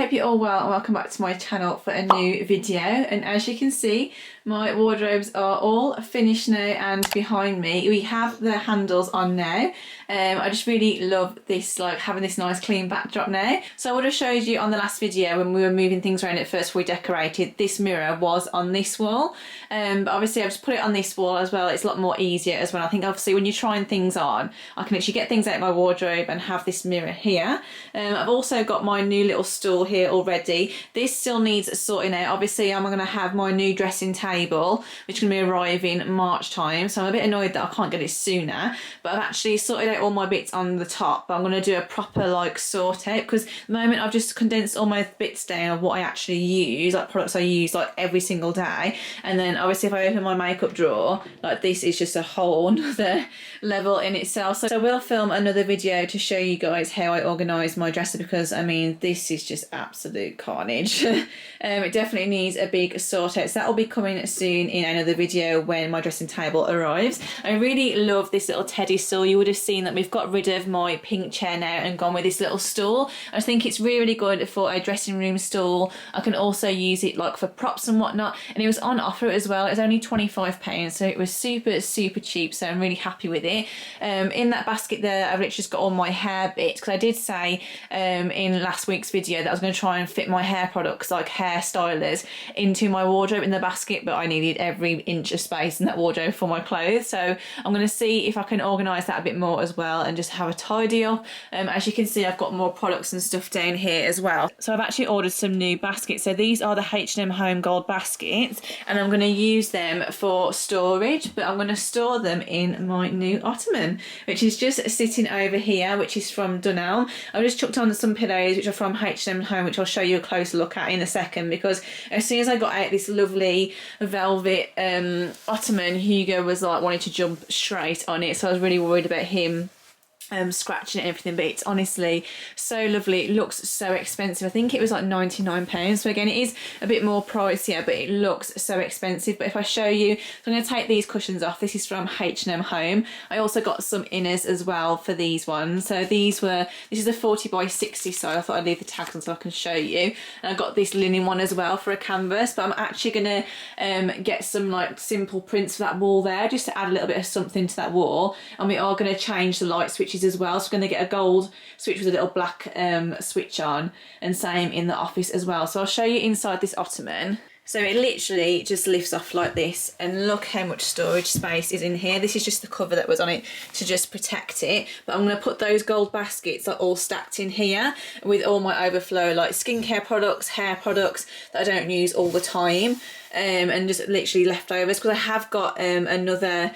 hope you're all well and welcome back to my channel for a new video. And as you can see, my wardrobes are all finished now, and behind me we have the handles on now. I just really love this, like having this nice clean backdrop now. So I would have showed you on the last video when we were moving things around at first before we decorated, this mirror was on this wall. But obviously I've just put it on this wall as well. It's a lot more easier as well. I think obviously when you're trying things on, I can actually get things out of my wardrobe and have this mirror here. I've also got my new little stool here already. This still needs sorting out. Obviously I'm going to have my new dressing table, which is going to be arriving March time. So I'm a bit annoyed that I can't get it sooner. But I've actually sorted out all my bits on the top. But I'm going to do a proper like sort out, because at the moment I've just condensed all my bits down of what I actually use, like products I use like every single day. And then obviously if I open my makeup drawer, like this is just a whole other level in itself. So I will film another video to show you guys how I organise my dresser, because I mean this is just absolute carnage. It definitely needs a big sort out, so that will be coming soon in another video when my dressing table arrives. I really love this little teddy stool. You would have seen that we've got rid of my pink chair now and gone with this little stool. I think it's really good for a dressing room stool. I can also use it like for props and whatnot, and it was on offer as well. It was only £25, so it was super cheap, so I'm really happy with it. In that basket there I've literally just got all my hair bits, because I did say in last week's video that I was going to try and fit my hair products like hair stylers into my wardrobe in the basket, but I needed every inch of space in that wardrobe for my clothes. So I'm going to see if I can organise that a bit more as well and just have a tidy up. As you can see, I've got more products and stuff down here as well. So I've actually ordered some new baskets. So these are the H&M Home Gold baskets, and I'm going to use them for storage, but I'm going to store them in my new ottoman, which is just sitting over here, which is from Dunelm. I've just chucked on some pillows which are from H&M Home, which I'll show you a closer look at in a second, because as soon as I got out this lovely velvet ottoman, Hugo was like wanting to jump straight on it, so I was really worried about him scratching and everything. But it's honestly so lovely. It looks so expensive. I think it was like £99, so again it is a bit more pricier, but it looks so expensive. But if I show you, so I'm going to take these cushions off. This is from H&M Home. I also got some inners as well for these ones. So this is a 40 by 60, so I thought I'd leave the tags on so I can show you. And I got this linen one as well for a canvas, but I'm actually going to get some like simple prints for that wall there, just to add a little bit of something to that wall. And we are going to change the light switches as well, so we're going to get a gold switch with a little black switch on, and same in the office as well. So I'll show you inside this ottoman. So it literally just lifts off like this, and look how much storage space is in here. This is just the cover that was on it to just protect it, but I'm going to put those gold baskets like all stacked in here with all my overflow like skincare products, hair products that I don't use all the time, and just literally leftovers, because I have got another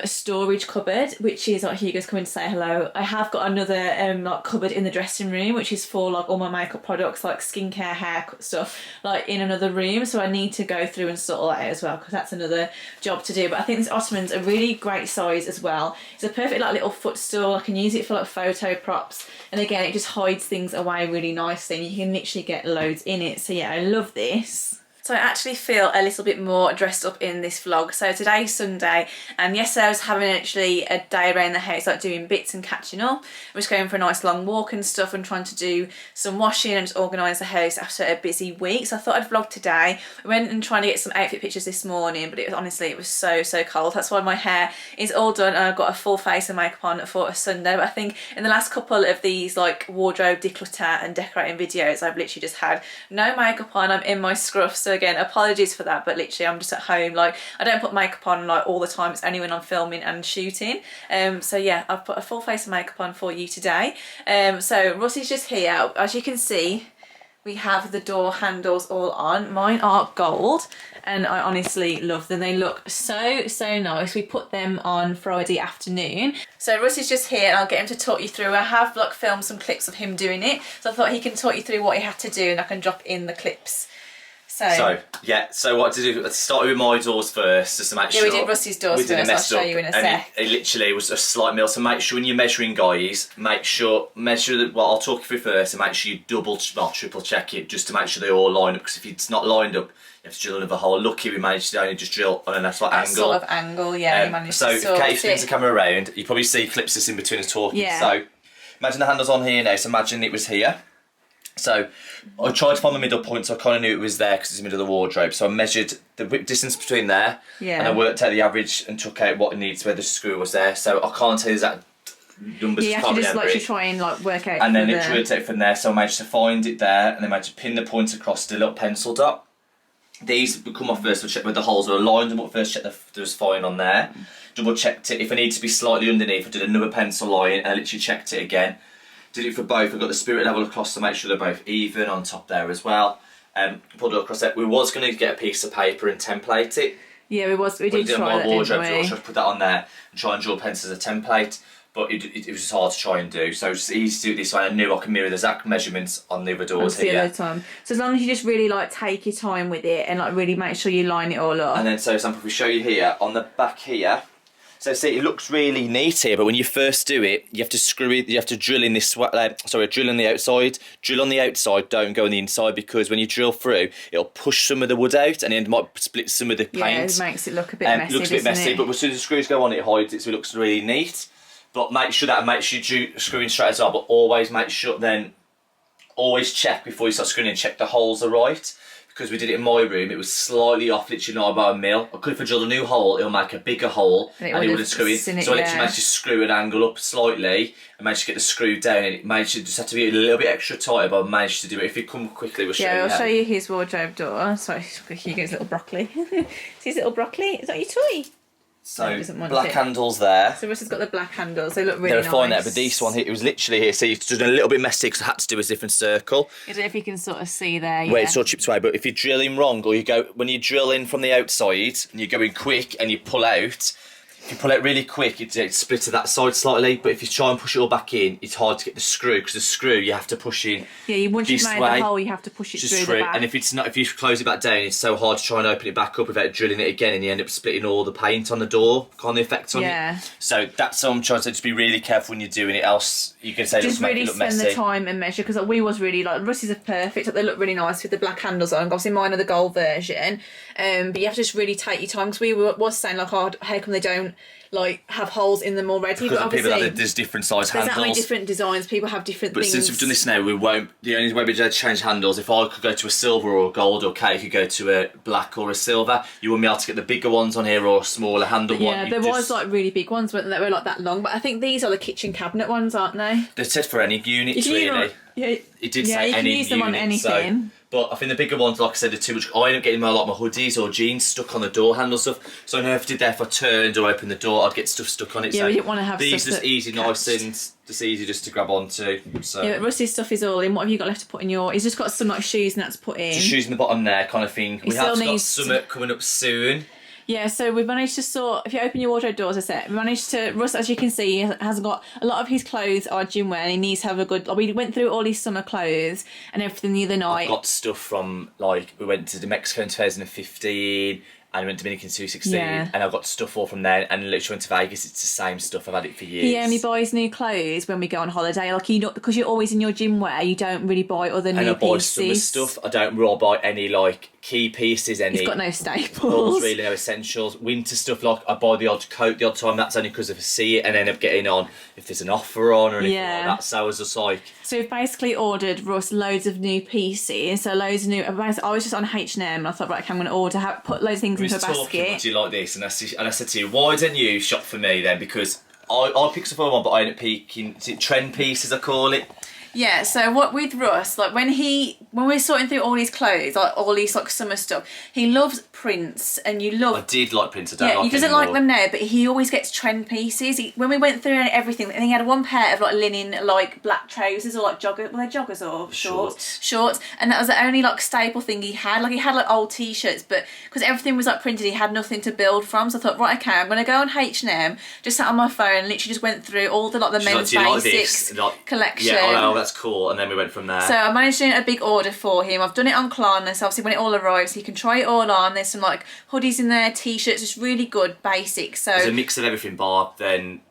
storage cupboard, which is like Hugo's coming to say hello. I have got another like cupboard in the dressing room, which is for like all my makeup products like skincare, hair stuff, like in another room. So I need to go through and sort all that out as well, because that's another job to do. But I think this ottoman's a really great size as well. It's a perfect like little footstool. I can use it for like photo props, and again it just hides things away really nicely, and you can literally get loads in it. So yeah, I love this. So I actually feel a little bit more dressed up in this vlog. So today's Sunday, and yesterday I was having actually a day around the house, like doing bits and catching up. I was going for a nice long walk and stuff, and trying to do some washing and just organise the house after a busy week. So I thought I'd vlog today. I went and tried to get some outfit pictures this morning, but it was honestly, it was so cold. That's why my hair is all done, and I've got a full face of makeup on for a Sunday. But I think in the last couple of these like wardrobe declutter and decorating videos, I've literally just had no makeup on. I'm in my scruff, so again apologies for that, but literally I'm just at home. Like I don't put makeup on like all the time, it's only when I'm filming and shooting. So yeah, I've put a full face of makeup on for you today. So Rusty's just here. As you can see, we have the door handles all on. Mine are gold, and I honestly love them. They look so nice. We put them on Friday afternoon. So Rusty's just here, and I'll get him to talk you through. I have like filmed some clips of him doing it, so I thought he can talk you through what he had to do, and I can drop in the clips. So what to do, let's start with my doors first, just to make sure. Yeah, we did Rusty's doors first, I'll show you in a sec. It literally was a slight mill, so make sure when you're measuring, guys, measure that, well, I'll talk you through first, and make sure you triple check it, just to make sure they all line up, because if it's not lined up, you have to drill another hole. Lucky we managed to only just drill on a slight angle. Sort of angle, yeah, we managed to sort it. So, if Kate spins the camera around, you probably see clips just in between us talking. Yeah. So, imagine the handle's on here now, so imagine it was here. So I tried to find the middle point, so I kind of knew it was there because it's the middle of the wardrobe. So I measured the distance between there, and I worked out the average and took out what it needs where the screw was there. So I can't tell you exact numbers. You have to just like try and like work out. And then literally take it from there. So I managed to find it there, and then managed to pin the point across the little pencil dot. These would come off first. We'll check where the holes were. Lined them up first. Check there was fine on there. Double checked it. If I need to be slightly underneath, I did another pencil line, and I literally checked it again. Did it for both. I got the spirit level across to make sure they're both even on top there as well. Pulled it across that. We was going to get a piece of paper and template it. Yeah, we did try that, didn't we? I tried to put that on there and try and draw pencils as a template, but it was just hard to try and do. So it's easy to do it this way. I knew I could mirror the exact measurements on the other doors here. Time. So as long as you just really like take your time with it and like really make sure you line it all up. And then, so for example, if we show you here on the back here. So see, it looks really neat here, but when you first do it, you have to screw it. You have to drill in this. Drill on the outside. Drill on the outside. Don't go on the inside, because when you drill through, it'll push some of the wood out, and it might split some of the paint. Yeah, it makes it look a bit messy. It looks a bit messy, but as soon as the screws go on, it hides it, so it looks really neat. But make sure you screw in straight as well. But always make sure always check before you start screwing in. Check the holes are right. Because we did it in my room, it was slightly off, literally not about a mil. I could, if I drilled a new hole, it'll make a bigger hole and it wouldn't screw in. So I literally managed to screw an angle up slightly and managed to get the screw down, and it managed to just have to be a little bit extra tighter, but I managed to do it. If you come quickly, we'll show you. Yeah, I'll show you his wardrobe door. Sorry, here goes little broccoli. See his little broccoli? Is that your toy? So black handles there. So Russ has got the black handles. They look really nice. They're fine there, but this one here, it was literally here. See, it's just a little bit messy because I had to do a different circle. I don't know if you can sort of see there. Where it sort of chips away, but if you drill in wrong, or when you drill in from the outside and you're going quick and you pull out. If you pull it really quick, it split to that side slightly, but if you try and push it all back in, it's hard to get the screw, because the screw you have to push in. Yeah, once you've made the hole, you have to push it through the back. And if you close it back down, it's so hard to try and open it back up without drilling it again, and you end up splitting all the paint on the door, kind of the effect on it. So that's what I'm trying to say, just be really careful when you're doing it, else you can say just really spend the time and measure, because we was really like, Russies are perfect, they look really nice with the black handles on. Obviously mine are the gold version, but you have to just really take your time, because we was saying like, oh, how come they don't like have holes in them already? Because but obviously there's different size handles. There's only different designs. People have different things. But since we've done this now, we won't. The only way we change handles, if I could go to a silver or a gold, or Kate could go to a black or a silver, you wouldn't be able to get the bigger ones on here or a smaller handle one. Yeah, there was like really big ones, but they were like that long. But I think these are the kitchen cabinet ones, aren't they? They're said for any units, really. It did say any unit. Yeah, you can use them on anything. So, but I think the bigger ones, like I said, are too much. I end up getting a lot of my hoodies or jeans stuck on the door handle stuff. So I know if I did that, if I turned or opened the door, I'd get stuff stuck on it. Yeah, so we didn't want to have these stuff just easy, nice, and just easy just to grab onto. So yeah, but Rusty's stuff is all in. What have you got left to put in your? He's just got some like shoes and that's put in. Just shoes in the bottom there, kind of thing. We have got summer coming up soon. Yeah, so we've managed to sort, if you open your wardrobe doors, we managed to, Russ, as you can see, has got, a lot of his clothes are gym wear, and he needs to have a good, we went through all his summer clothes and everything the other night. I've got stuff from, like, we went to Mexico in 2015, and we went to Dominican in 2016, and I've got stuff all from there, and literally went to Vegas, it's the same stuff, I've had it for years. He only buys new clothes when we go on holiday, like, because you're always in your gym wear, you don't really buy other new pieces. And I buy summer stuff, I don't really buy any, like, key pieces, any. He's got no staples. Really no essentials. Winter stuff, like I buy the odd coat the odd time, that's only because if I see it and end up getting on if there's an offer on or anything like that. So I was just like, so we've basically ordered Russ loads of new pieces, so loads of new, I was just on H&M and I thought, right, okay, I'm going to order, put loads of things into a basket. Do you like this? And I said to you, why don't you shop for me then? Because I pick stuff I want, but I end up picking, is it trend pieces I call it? Yeah, so what with Russ, like when we're sorting through all his clothes, like all these like summer stuff, he loves prints, and you love. I did like prints. I don't like he doesn't like them now, but he always gets trend pieces. When we went through everything, I think he had one pair of like linen, like black trousers or like joggers. Were they joggers or shorts? Shorts, and that was the only like staple thing he had. Like he had like old t-shirts, but because everything was like printed, he had nothing to build from. So I thought, right, okay, I'm gonna go on H&M. Just sat on my phone, and literally just went through all the the men's basics collection. Yeah, that's cool. And then we went from there. So I managed to do a big order for him. I've done it on Klarna, so obviously when it all arrives, he can try it all on. There's some like hoodies in there, t-shirts, just really good basics. So there's a mix of everything, bar then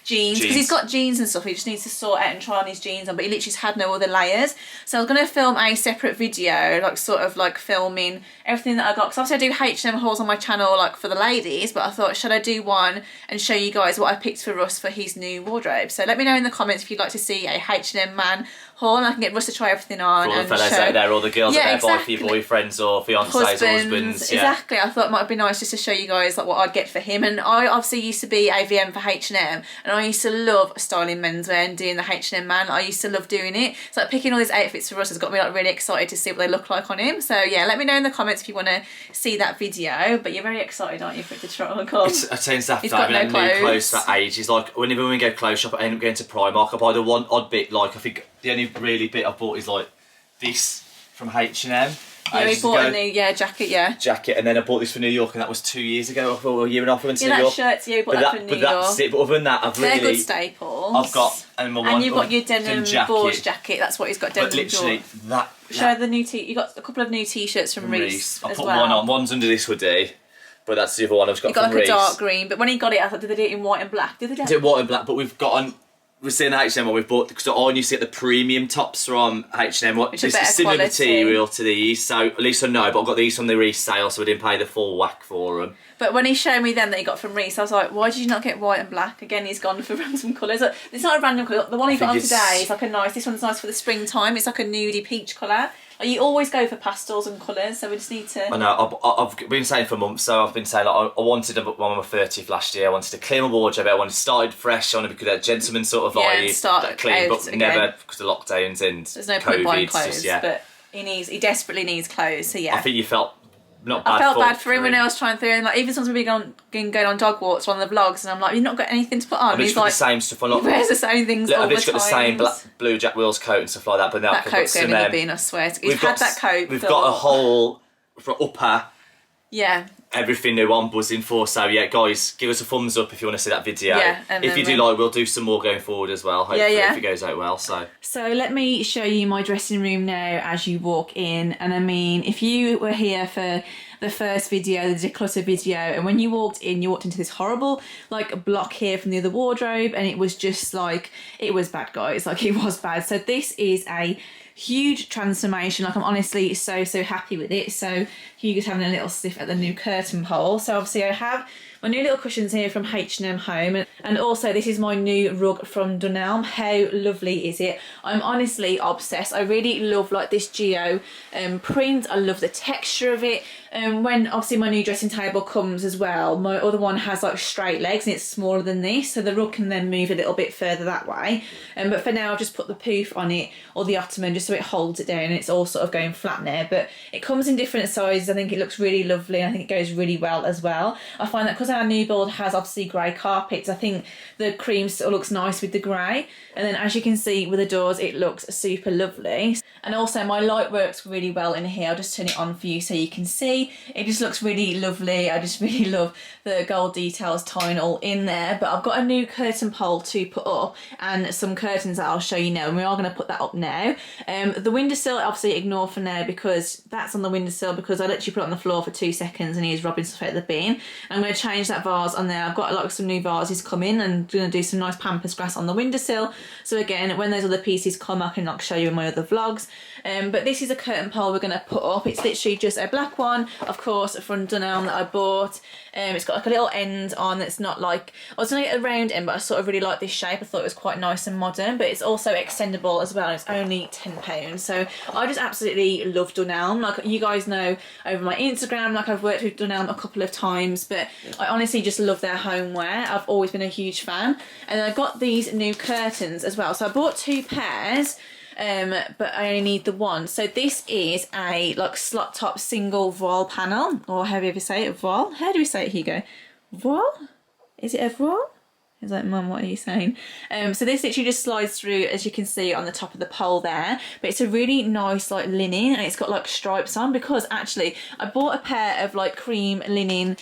jeans, because he's got jeans and stuff. He just needs to sort out and try on his jeans on, but he literally just had no other layers. So I was going to film a separate video, like sort of like filming everything that I got, because obviously I do H&M hauls on my channel like for the ladies, but I thought, should I do one and show you guys what I picked for Russ for his new wardrobe? So let me know in the comments if you'd like to see a H&M man haul, and I can get Russ to try everything on. For all the and fellas show. out there, all the girls Yeah, out there exactly. buy for your boyfriends or fiancés or husbands. Yeah. Exactly. I thought it might be nice just to show you guys like what I'd get for him. And I obviously used to be AVM for H&M, and I used to love styling menswear and doing the H&M man. I used to love doing it. So like picking all these outfits for Russ has got me like really excited to see what they look like on him. So yeah, let me know in the comments if you want to see that video. But you're very excited, aren't you, for it to try on? I tend to have He's to got have no new clothes clothes. for ages. Like whenever we go clothes shop, I end up going to Primark. I buy the one odd bit. Like I think the only really bit I bought is like this from H&M. Yeah, we bought a new jacket, and then I bought this for New York, and that was 2 years ago, or a year and a half ago to New that York. shirts, yeah, we bought that for New but York. that's it. But other than that, I've They're really good staples. I've got and you've got your denim Boars jacket. That's what he's got. Denim But literally that. Show the new you got a couple of new t-shirts from Reese I as put well. one on. One's under this hoodie, but that's the other one I've got You got from like Reese. a dark green, but when he got it, I thought, did they do it in white and black? Did they do It's in white and black, but we've got on. We're seeing H&M, we've bought, because I used to get the premium tops from H&M, which is similar material to these, so at least I know, but I got these from the resale, so I didn't pay the full whack for them. But when he showed me them that he got from Reese, I was like, why did you not get white and black? Again, he's gone for random colours. It's not a random colour. The one he got on today is like a nice, this one's nice for the springtime. It's like a nudie peach colour. You always go for pastels and colours, so we just need to... I know, I've been saying for months, so I've been saying like, I wanted one on my 30th last year, I wanted to clear my wardrobe, I wanted to start fresh, I wanted to be that gentleman sort of vibe. Yeah, and start that clean, but again. never, because of lockdowns and There's no point buying clothes, just, yeah. but he desperately needs clothes, so yeah. I think you felt not bad I felt bad for him when I was trying through, and like even sometimes we've been going on dog walks or on the vlogs, and I'm like, you've not got anything to put on. I've He's got like, the same stuff on. he wears the same things all the time. I've got the same blue Jack Wills coat and stuff like that, but now that coat's going in the bin, I swear. He's had that coat. We've got a whole upper. Yeah. Everything new I'm buzzing for, so yeah, guys, give us a thumbs up if you want to see that video. Yeah, if you do like, we'll do some more going forward as well, hopefully, if it goes out well. So let me show you my dressing room now as you walk in. And I mean, if you were here for the first video, the declutter video, and when you walked into this horrible like block here from the other wardrobe, and it was just like, it was bad, guys, like it was bad. So this is a huge transformation. Like I'm honestly so happy with it. So Hugo's having a little sniff at the new curtain pole. So obviously I have my new little cushions here from H&M Home, and also this is my new rug from Dunelm. How lovely is it? I'm honestly obsessed. I really love like this geo print. I love the texture of it. When obviously my new dressing table comes as well, my other one has like straight legs and it's smaller than this, so the rug can then move a little bit further that way. But for now I've just put the poof on it, or the ottoman, just so it holds it down, and it's all sort of going flat now. But it comes in different sizes. I think it looks really lovely. I think it goes really well as well. I find that because our new build has obviously grey carpets, I think the cream still looks nice with the grey. And then as you can see with the doors, it looks super lovely. And also my light works really well in here. I'll just turn it on for you so you can see. It just looks really lovely. I just really love the gold details tying all in there. But I've got a new curtain pole to put up and some curtains that I'll show you now, and we are going to put that up now. The windowsill obviously ignore for now, because that's on the windowsill because I literally put it on the floor for 2 seconds and he's robbing stuff out of the bin. I'm going to change that vase on there. I've got like some new vases coming and going to do some nice pampas grass on the windowsill. So again, when those other pieces come, I can like show you in my other vlogs. But this is a curtain pole we're going to put up. It's literally just a black one, of course, from Dunelm that I bought. It's got like a little end on that's not like, I was going to get a round end, but I sort of really like this shape. I thought it was quite nice and modern, but it's also extendable as well, and it's only £10. So I just absolutely love Dunelm. Like you guys know over my Instagram, like I've worked with Dunelm a couple of times, but I honestly just love their homeware. I've always been a huge fan. And then I got these new curtains as well. So I bought 2 pairs. But I only need the one. So this is a like slot top single voile panel, or however you ever say it, voile. How do we say it, Hugo? Voile? Is it a voile? He's like, Mum, what are you saying? So this literally just slides through, as you can see, on the top of the pole there. But it's a really nice like linen, and it's got like stripes on, because actually I bought a pair of like cream linen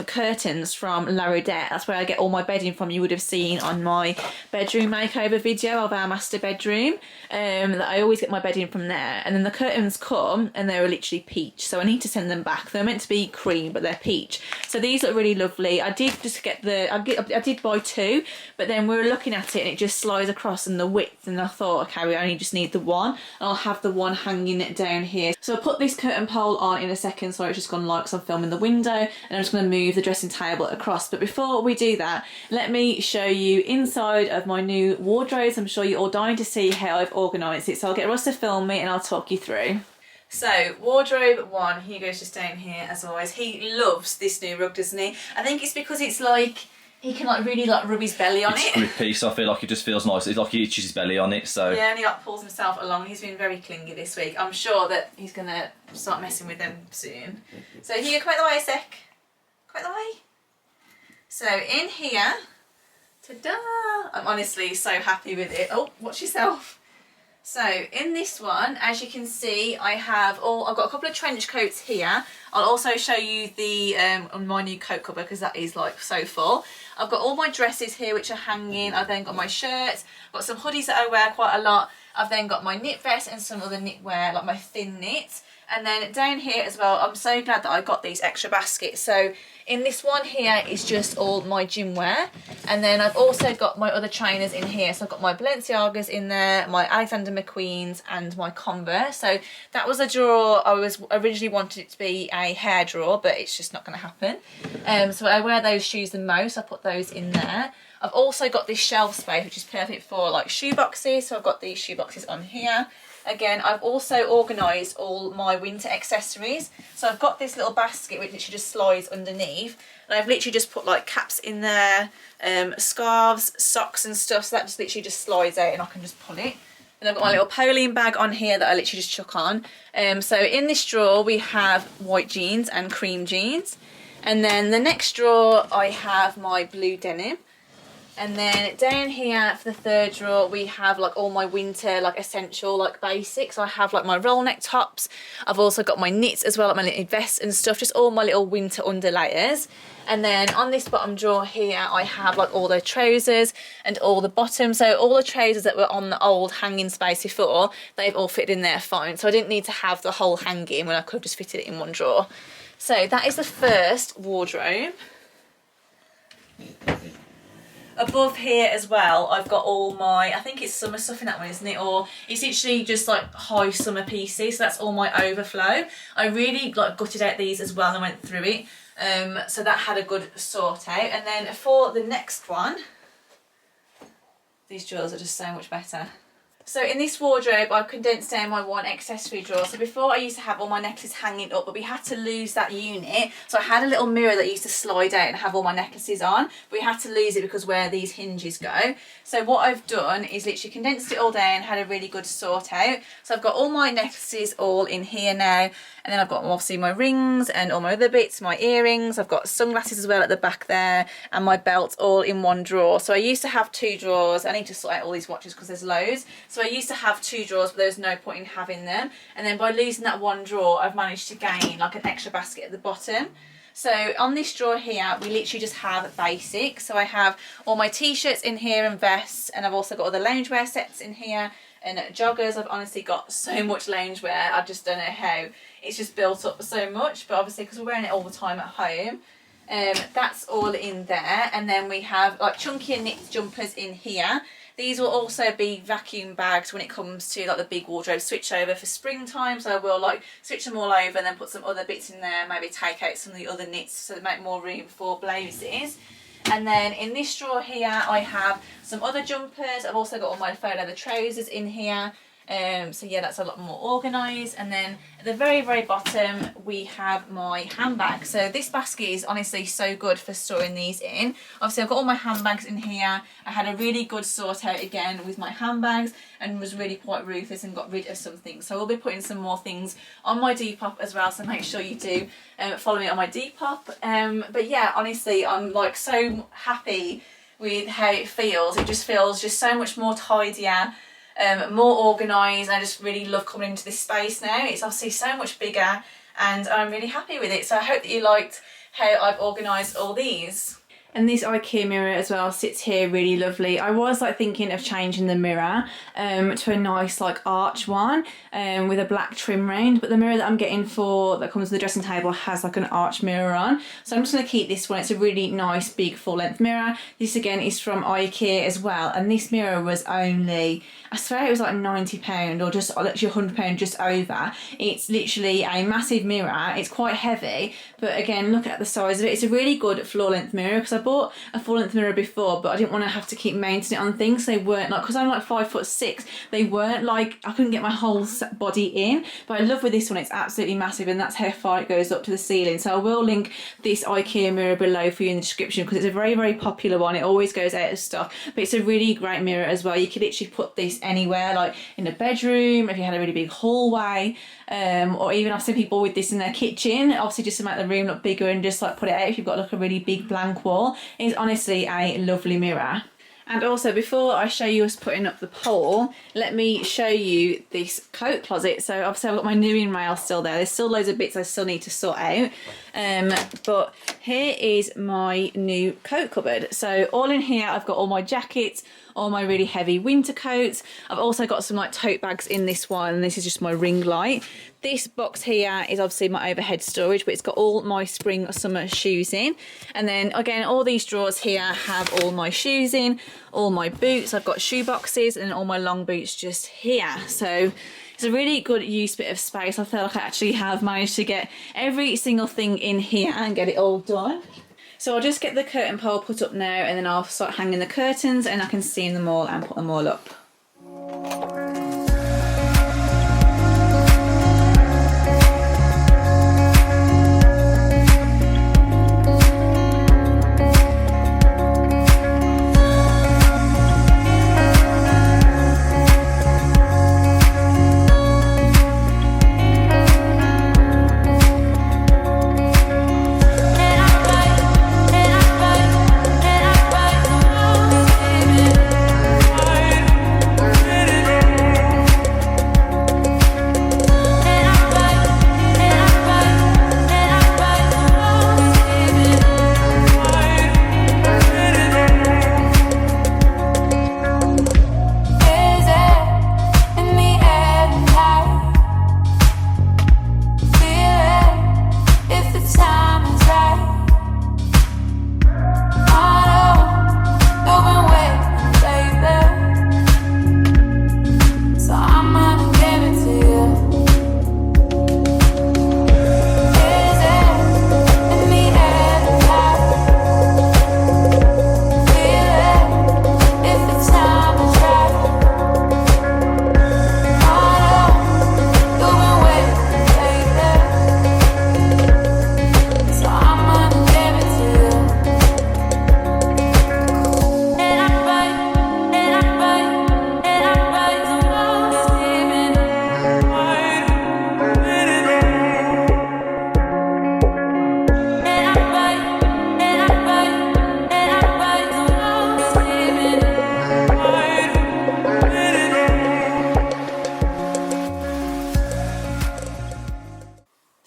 curtains from La Rodette. That's where I get all my bedding from. You would have seen on my bedroom makeover video of our master bedroom. That I always get my bedding from there. And then the curtains come and they're literally peach. So I need to send them back. They're meant to be cream, but they're peach. So these look really lovely. I did just get I did buy 2. 2, but then we were looking at it and it just slides across in the width, and I thought, okay, we only just need the one, and I'll have the one hanging down here. So I'll put this curtain pole on in a second. Sorry, it's just gone light because I'm filming the window, and I'm just going to move the dressing table across. But before we do that, let me show you inside of my new wardrobes. I'm sure you're all dying to see how I've organised it, so I'll get Ross to film me and I'll talk you through. So wardrobe 1, Hugo's just down here as always. He loves this new rug, doesn't he? I think it's because it's like, he can like really like rub his belly on it. It's grippy, so I feel like it just feels nice. It's like he itches his belly on it, so. Yeah, and he like pulls himself along. He's been very clingy this week. I'm sure that he's going to start messing with them soon. So Hugo, come out the way a sec. Come out the way. So in here, ta-da! I'm honestly so happy with it. Oh, watch yourself. So in this one, as you can see, I've got a couple of trench coats here. I'll also show you the on my new coat cover because that is like so full. I've got all my dresses here which are hanging. I've then got my shirts, got some hoodies that I wear quite a lot. I've then got my knit vest and some other knitwear, like my thin knit. And then down here as well, I'm so glad that I got these extra baskets. So in this one here is just all my gym wear. And then I've also got my other trainers in here. So I've got my Balenciagas in there, my Alexander McQueen's and my Converse. So that was a drawer. I was originally wanted it to be a hair drawer, but it's just not going to happen. So I wear those shoes the most. I put those in there. I've also got this shelf space, which is perfect for like shoe boxes. So I've got these shoe boxes on here. Again, I've also organised all my winter accessories. So I've got this little basket which literally just slides underneath. And I've literally just put like caps in there, scarves, socks and stuff. So that just literally just slides out and I can just pull it. And I've got my little Pauline bag on here that I literally just chuck on. So in this drawer we have white jeans and cream jeans. And then the next drawer I have my blue denim. And then down here for the third drawer we have like all my winter like essential like basics. So I have like my roll neck tops. I've also got my knits as well, like my little vests and stuff, just all my little winter underlayers. And then on this bottom drawer here I have like all the trousers and all the bottoms. So all the trousers that were on the old hanging space before, they've all fitted in there fine. So I didn't need to have the whole hanging when I could have just fitted it in one drawer. So that is the first wardrobe. Above here as well, I've got all my, I think it's summer stuff in that one, isn't it? Or it's literally just like high summer pieces. So that's all my overflow. I really like gutted out these as well and went through it. So that had a good sort out. And then for the next one, these drawers are just so much better. So in this wardrobe, I've condensed down my one accessory drawer. So before I used to have all my necklaces hanging up, but we had to lose that unit. So I had a little mirror that used to slide out and have all my necklaces on. But we had to lose it because where these hinges go. So what I've done is literally condensed it all down, had a really good sort out. So I've got all my necklaces all in here now. And then I've got obviously my rings and all my other bits, my earrings. I've got sunglasses as well at the back there and my belt all in one drawer. So I used to have 2 drawers. I need to sort out all these watches because there's loads. So I used to have 2 drawers, but there's no point in having them. And then by losing that one drawer, I've managed to gain like an extra basket at the bottom. So on this drawer here, we literally just have basics. So I have all my t-shirts in here and vests, and I've also got all the loungewear sets in here and joggers. I've honestly got so much loungewear. I just don't know how it's just built up so much, but obviously because we're wearing it all the time at home. That's all in there. And then we have like chunkier knit jumpers in here. These will also be vacuum bags when it comes to like the big wardrobe switch over for springtime. So I will like switch them all over and then put some other bits in there, maybe take out some of the other knits so they make more room for blouses. And then in this drawer here I have some other jumpers. I've also got all my faux leather trousers in here. So yeah, that's a lot more organised. And then at the very bottom we have my handbag. So this basket is honestly so good for storing these in. Obviously I've got all my handbags in here. I had a really good sort out again with my handbags and was really quite ruthless and got rid of some things. So I will be putting some more things on my Depop as well, so make sure you do follow me on my Depop. But yeah, honestly I'm like so happy with how it feels. It just feels just so much more tidier, more organised. I just really love coming into this space now. It's obviously so much bigger and I'm really happy with it. So I hope that you liked how I've organised all these. And this IKEA mirror as well sits here really lovely. I was like thinking of changing the mirror to a nice like arch one with a black trim round, but the mirror that I'm getting that comes with the dressing table has like an arch mirror on. So I'm just going to keep this one. It's a really nice big full length mirror. This again is from IKEA as well, and this mirror was only, I swear it was like £90 or just literally £100 just over. It's literally a massive mirror. It's quite heavy, but again, look at the size of it. It's a really good floor length mirror, because I bought a full length mirror before, but I didn't want to have to keep mounting it on things. They weren't like, because I'm like 5'6", they weren't like, I couldn't get my whole body in. But I love with this one, it's absolutely massive, and that's how far it goes up to the ceiling. So I will link this IKEA mirror below for you in the description, because it's a very, very popular one. It always goes out of stock, but it's a really great mirror as well. You could literally put this anywhere, like in a bedroom, if you had a really big hallway, or even I've seen people with this in their kitchen, obviously just to make the room look bigger, and just like put it out if you've got like a really big blank wall. It's honestly a lovely mirror. And also, before I show you us putting up the pole, let me show you this coat closet. So obviously I've got my new in rail still there. There's still loads of bits I still need to sort out. But here is my new coat cupboard. So all in here, I've got all my jackets, all my really heavy winter coats. I've also got some like tote bags in this one. This is just my ring light. This box here is obviously my overhead storage, but it's got all my spring summer shoes in. And then again, all these drawers here have all my shoes in, all my boots. I've got shoe boxes and all my long boots just here. So it's a really good use bit of space. I feel like I actually have managed to get every single thing in here and get it all done. So I'll just get the curtain pole put up now, and then I'll start hanging the curtains, and I can steam them all and put them all up.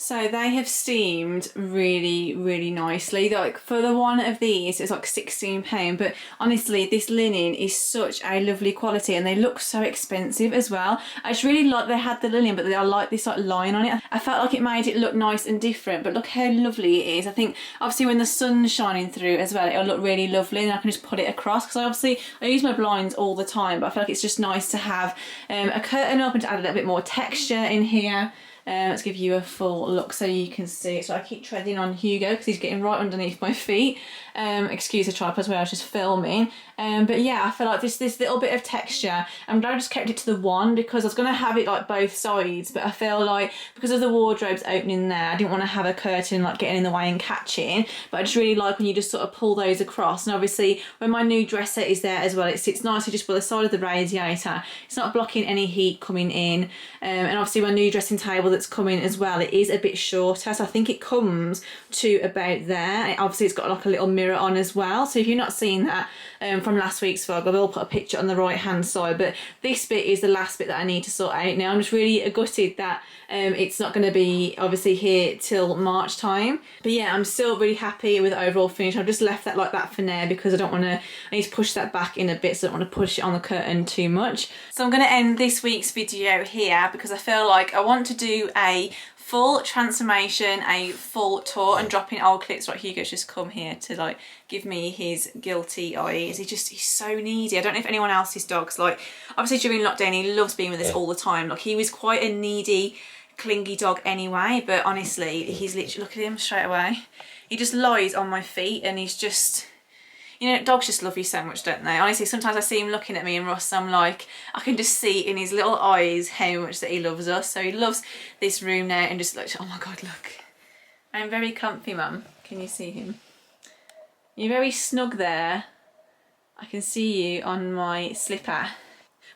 So they have steamed really, really nicely. Like for the one of these, it's like £16, but honestly, this linen is such a lovely quality, and they look so expensive as well. I just really like they had the linen, but I like this like line on it. I felt like it made it look nice and different, but look how lovely it is. I think obviously when the sun's shining through as well, it'll look really lovely, and I can just put it across, because I use my blinds all the time, but I feel like it's just nice to have a curtain up and to add a little bit more texture in here. Let's give you a full look so you can see. So I keep treading on Hugo because he's getting right underneath my feet. Excuse the tripod where I was just filming. But yeah, I feel like this little bit of texture, I'm glad I just kept it to the one, because I was going to have it like both sides, but I feel like because of the wardrobes opening there, I didn't want to have a curtain like getting in the way and catching. But I just really like when you just sort of pull those across. And obviously when my new dresser is there as well, it sits nicely just by the side of the radiator. It's not blocking any heat coming in. And obviously my new dressing table that's coming as well, it is a bit shorter, so I think it comes to about there. And obviously it's got like a little mirror on as well, so if you're not seeing that from last week's vlog, I will put a picture on the right hand side, but this bit is the last bit that I need to sort out now. I'm just really gutted that it's not going to be obviously here till March time, but yeah, I'm still really happy with the overall finish. I've just left that like that for now because I need to push that back in a bit, so I don't want to push it on the curtain too much. So I'm going to end this week's video here because I feel like I want to do a full transformation, a full tour, and dropping old clips. Like Hugo's just come here to like give me his guilty eyes. He's so needy. I don't know if anyone else's dogs, like obviously during lockdown he loves being with us all the time. Like he was quite a needy, clingy dog anyway, but honestly he's literally, look at him straight away. He just lies on my feet and he's just, you know, dogs just love you so much, don't they? Honestly, sometimes I see him looking at me and Ross, I'm like, I can just see in his little eyes how much that he loves us. So he loves this room now and just like, oh my God, look. I'm very comfy, Mum. Can you see him? You're very snug there. I can see you on my slipper.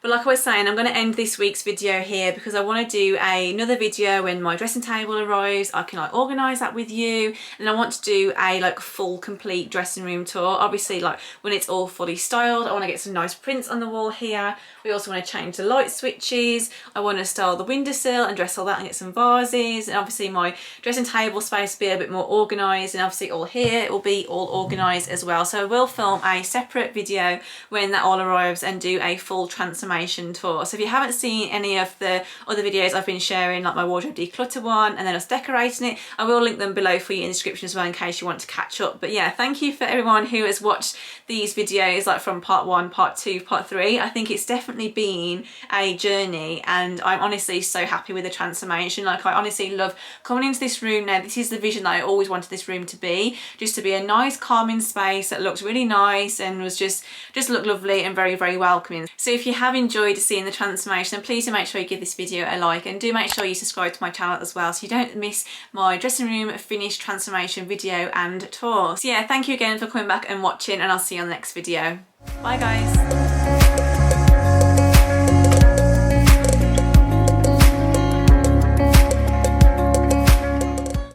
But like I was saying, I'm going to end this week's video here because I want to do another video when my dressing table arrives. I can like organise that with you, and I want to do a like full complete dressing room tour. Obviously like when it's all fully styled, I want to get some nice prints on the wall here. We also want to change the light switches. I want to style the windowsill and dress all that and get some vases, and obviously my dressing table space will be a bit more organised, and obviously all here it will be all organised as well. So I will film a separate video when that all arrives and do a full transformation tour. So if you haven't seen any of the other videos I've been sharing, like my wardrobe declutter one and then us decorating it, I will link them below for you in the description as well in case you want to catch up. But yeah, thank you for everyone who has watched these videos like from part 1, part 2, part 3. I think it's definitely been a journey and I'm honestly so happy with the transformation. Like I honestly love coming into this room now. This is the vision that I always wanted this room to be, just to be a nice calming space that looks really nice and was just look lovely and very, very welcoming. So if you have enjoyed seeing the transformation, then please do make sure you give this video a like, and do make sure you subscribe to my channel as well so you don't miss my dressing room finished transformation video and tour. So yeah, thank you again for coming back and watching, and I'll see you on the next video. Bye guys.